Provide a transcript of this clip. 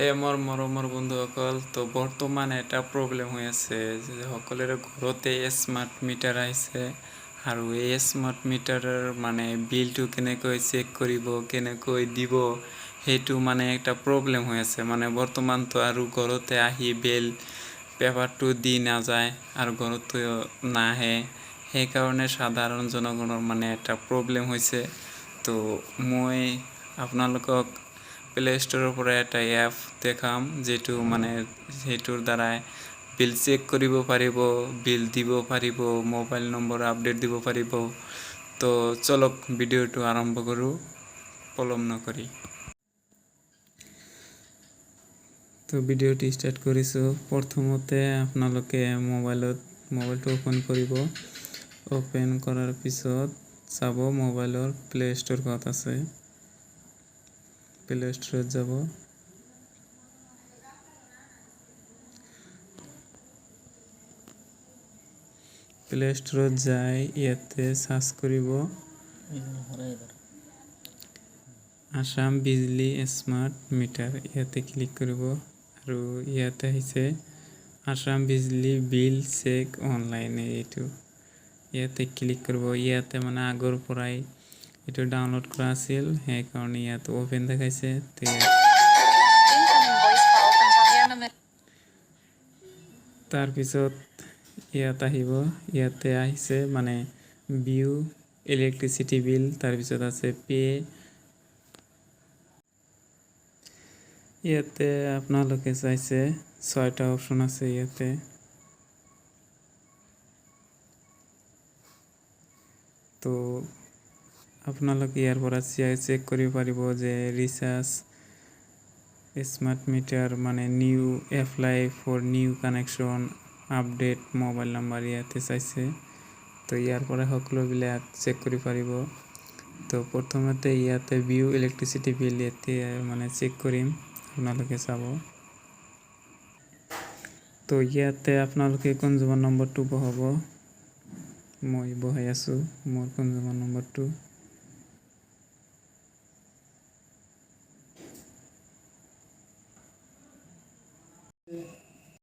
মোৰ মৰমৰ বন্ধুসকল, তো বৰ্তমান এটা প্ৰব্লেম হৈ আছে যে সকলোৰে ঘৰতে স্মাৰ্ট মিটাৰ আহিছে আৰু এই স্মাৰ্ট মিটাৰৰ বিলটো কেনেকৈ চেক কৰিব, কেনেকৈ দিব, সেইটো একটা প্ৰব্লেম হৈ আছে। বৰ্তমানতো আৰু ঘৰতে আহি বিল পেপাৰটো দি নাযায় আৰু ঘৰতো নাহে, সেইকাৰণে সাধাৰণ জনগণৰ এটা প্ৰব্লেম হৈছে। তো মই আপোনালোকক প্লে ষ্টৰৰ পৰা এটা এপ দেখাম, যিটো সেইটোৰ দ্বাৰাই বিল চেক কৰিব পাৰিব, বিল দিব পাৰিব, মোবাইল নম্বৰ আপডেট দিব পাৰিব। তো চলক ভিডিঅ'টো আৰম্ভ কৰোঁ পলম নকৰি। তো ভিডিঅ'টি ষ্টাৰ্ট কৰিছোঁ। প্ৰথমতে আপোনালোকে মোবাইলটো অ'পেন কৰিব। অ'পেন কৰাৰ পিছত চাব মোবাইলৰ প্লে ষ্ট'ৰ ক'ত আছে। প্লে ষ্ট'ৰত যাব। প্লে ষ্ট'ৰত যাই ইয়াতে সাৰ্চ কৰিব আসাম বিজলী স্মাৰ্ট মিটাৰ, ইয়াতে ক্লিক কৰিব আৰু ইয়াতে আহিছে আসাম বিজলী বিল চেক অনলাইন, এইটো ইয়াতে ক্লিক কৰিব। ইয়াতে আগৰ পৰাই এইটো ডাউনলোড কৰা আছিল, সেইকাৰণে ইয়াত অ'পেন দেখাইছে। তাৰপিছত ইয়াত আহিব, ইয়াতে আহিছে ভিউ ইলেক্ট্ৰিচিটি বিল, তাৰপিছত আছে পে। ইয়াতে আপোনালোকে চাইছে 6টা অপশ্যন আছে ইয়াতে। তো আপোনালোকে ইয়াৰ পৰা চেক কৰিব পাৰিব যে recharge smart meter new apply for new connection update mobile number ইয়াতে চাইছে। তো ইয়াৰ পৰা সকলোবিলাক চেক কৰিব পাৰিব। তো প্ৰথমতে ইয়াতে ভিউ ইলেক্ট্ৰিচিটি বিল ইয়াতে চেক কৰিম, আপোনালোকে চাব। তো ইয়াতে আপোনালোকে কনজিউমাৰ নম্বৰটো বহাব, মই বহাই আছোঁ মোৰ কনজিউমাৰ নম্বৰটো।